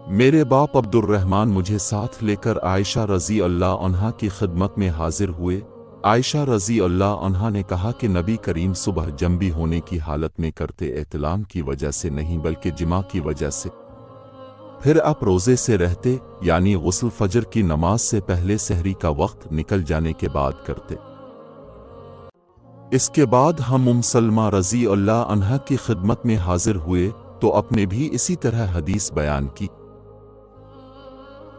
मेरे बाप अब्दुर्रहमान मुझे साथ लेकर आयशा रज़ी अल्लाह अन्हा की खिदमत में हाजिर हुए। आयशा रज़ी अल्लाह अन्हा ने कहा कि नबी करीम सुबह जंबी होने की हालत में करते एहतिलाम की वजह से नहीं बल्कि जिमा की वजह से। फिर आप रोज़े से रहते, यानी गुस्ल फजर की नमाज से पहले सहरी का वक्त निकल जाने के बाद करते। इसके बाद हम सलमा रज़ी अल्लाह अन्हा की खिदमत में हाजिर हुए तो अपने भी इसी तरह हदीस बयान की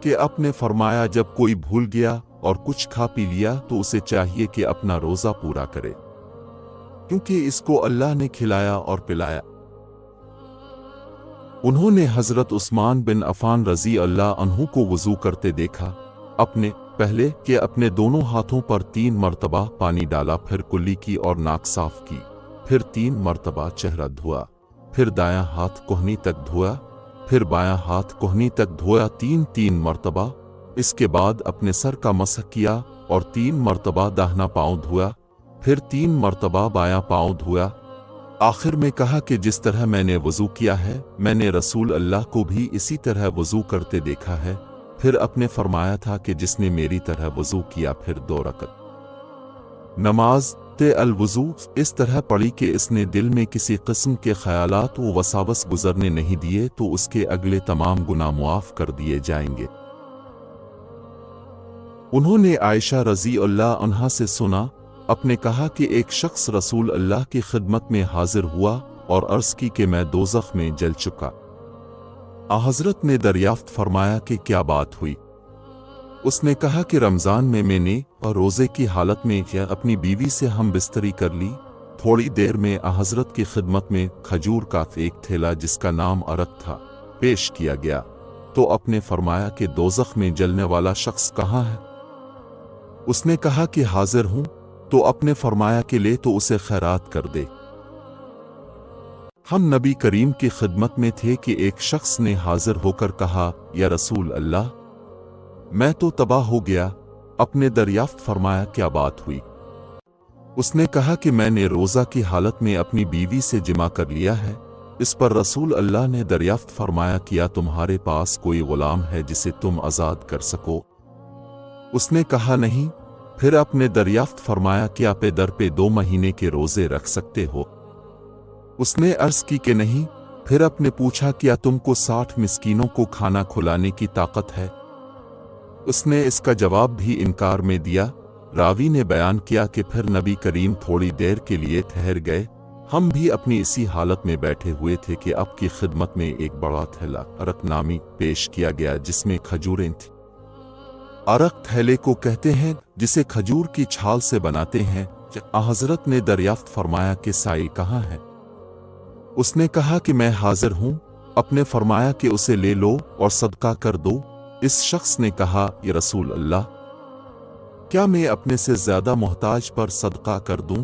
कि आपने फरमाया जब कोई भूल गया और कुछ खा पी लिया तो उसे चाहिए कि अपना रोज़ा पूरा करे, क्योंकि इसको अल्लाह ने खिलाया और पिलाया। उन्होंने हज़रत उस्मान बिन अफ़ान रज़ी अल्लाह अन्हु को वज़ू करते देखा। अपने पहले के अपने दोनों हाथों पर 3 मरतबा पानी डाला, फिर कुल्ली की और नाक साफ की, फिर 3 मरतबा चेहरा धोया, फिर दायां हाथ कोहनी तक धोया, फिर बायां हाथ कोहनी तक धोया 3 मरतबा। इसके बाद अपने सर का मसह किया और 3 मरतबा दाहिना पाँव धोया, फिर 3 मरतबा बायां पाँव धोया। आखिर में कहा कि जिस तरह मैंने वज़ू किया है मैंने रसूल अल्लाह को भी इसी तरह वज़ू करते देखा है। फिर अपने फरमाया था कि जिसने मेरी तरह वज़ू किया फिर 2 रकत नमाज ते अल वज़ू इस तरह पढ़ी कि इसने दिल में किसी किस्म के ख्यालात व वसावस गुजरने नहीं दिए तो उसके अगले तमाम गुनाह मुआफ़ कर दिए जाएंगे। उन्होंने आयशा रज़ी अल्लाह अन्हा से सुना, अपने कहा कि एक शख्स रसूल अल्लाह की खिदमत में हाजिर हुआ और अर्ज़ की कि मैं दोज़ख में जल चुका। हज़रत ने दरियाफ्त फरमाया कि क्या बात हुई। उसने कहा कि रमज़ान में मैंने और रोज़े की हालत में अपनी बीवी से हम बिस्तरी कर ली। थोड़ी देर में हज़रत की खिदमत में खजूर का एक थैला जिसका नाम अरक था पेश किया गया तो अपने फरमाया कि दोज़ख में जलने वाला शख्स कहाँ है। उसने कहा कि हाजिर हूँ, तो अपने फरमाया कि ले तो उसे खैरात कर दे। हम नबी करीम की खिदमत में थे कि एक शख्स ने हाजिर होकर कहा, या रसूल अल्लाह, मैं तो तबाह हो गया। अपने दरियाफ्त फरमाया क्या बात हुई। उसने कहा कि मैंने रोज़ा की हालत में अपनी बीवी से जिमा कर लिया है। इस पर रसूल अल्लाह ने दरियाफ्त फरमाया, किया तुम्हारे पास कोई गुलाम है जिसे तुम आज़ाद कर सको। उसने कहा नहीं। फिर अपने दरियाफ्त फरमाया, क्या पे दर पे 2 महीने के रोज़े रख सकते हो। उसने अर्ज़ की कि नहीं। फिर अपने पूछा, क्या तुमको 60 मिस्कीनों को खाना खिलाने की ताकत है। उसने इसका जवाब भी इनकार में दिया। रावी ने बयान किया कि फिर नबी करीम थोड़ी देर के लिए ठहर गए। हम भी अपनी इसी हालत में बैठे हुए थे कि आपकी खिदमत में एक बड़ा थैला अरक नामी पेश किया गया जिसमें खजूरें थीं। अरक थैले को कहते हैं जिसे खजूर की छाल से बनाते हैं। हज़रत ने दरियाफ्त फरमाया कि साइल कहाँ है। उसने कहा कि मैं हाजिर हूँ। अपने फरमाया कि उसे ले लो और सदका कर दो। इस शख्स ने कहा, या रसूल अल्लाह, क्या मैं अपने से ज्यादा मोहताज पर सदका कर दूं।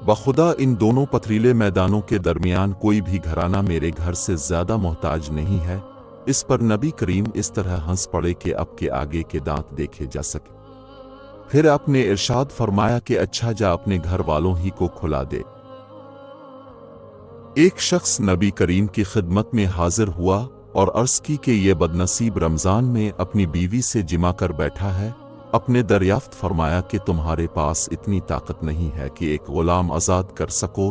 बखुदा इन दोनों पथरीले मैदानों के दरमियान कोई भी घराना मेरे घर से ज्यादा मोहताज नहीं है। इस पर नबी करीम इस तरह हंस पड़े कि अब के आगे के दांत देखे जा सके। फिर आपने इरशाद फरमाया कि अच्छा जा अपने घर वालों ही को खुला दे। एक शख्स नबी करीम की खिदमत में हाजिर हुआ और अर्ज़ की कि ये बदनसीब रमज़ान में अपनी बीवी से जिमा कर बैठा है। अपने दरियाफ्त फरमाया कि तुम्हारे पास इतनी ताकत नहीं है कि एक गुलाम आज़ाद कर सको।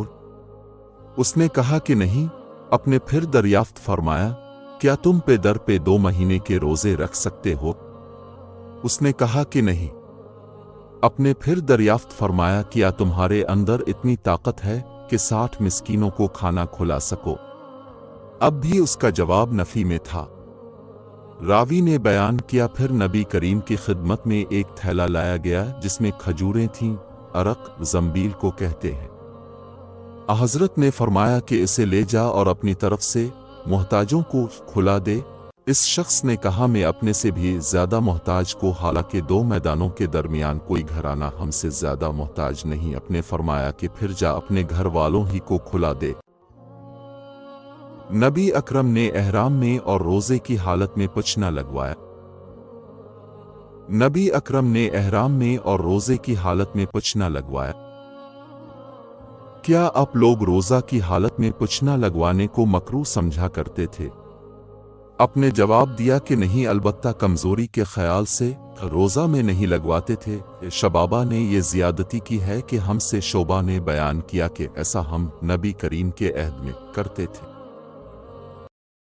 उसने कहा कि नहीं। अपने फिर दरियाफ्त फरमाया, क्या तुम पे दर पे 2 महीने के रोज़े रख सकते हो। उसने कहा कि नहीं। अपने फिर दरियाफ्त फरमाया, क्या तुम्हारे अंदर इतनी ताकत है कि 60 मिस्कीनों को खाना खिला सको। अब भी उसका जवाब नफी में था। रावी ने बयान किया, फिर नबी करीम की खिदमत में एक थैला लाया गया जिसमें खजूरें थीं। अरक जंबील को कहते हैं। हज़रत ने फरमाया कि इसे ले जा और अपनी तरफ से मोहताजों को खुला दे। इस शख्स ने कहा, मैं अपने से भी ज्यादा मोहताज को, हालांकि 2 मैदानों के दरमियान कोई घराना हमसे ज्यादा मोहताज नहीं। अपने फरमाया कि फिर जा अपने घर वालों ही को खुला दे। नबी अकरम ने एहराम में और रोज़े की हालत में पुछना लगवाया। नबी अकरम ने एहराम में और रोज़े की हालत में पुछना लगवाया। क्या आप लोग रोज़ा की हालत में पुछना लगवाने को मकरूह समझा करते थे। اپنے جواب دیا کہ نہیں، البتہ کمزوری کے خیال سے روزہ میں نہیں لگواتے تھے۔ شبابہ نے یہ زیادتی کی ہے کہ ہم سے شعبہ نے بیان کیا کہ ایسا ہم نبی کریم کے عہد میں کرتے تھے۔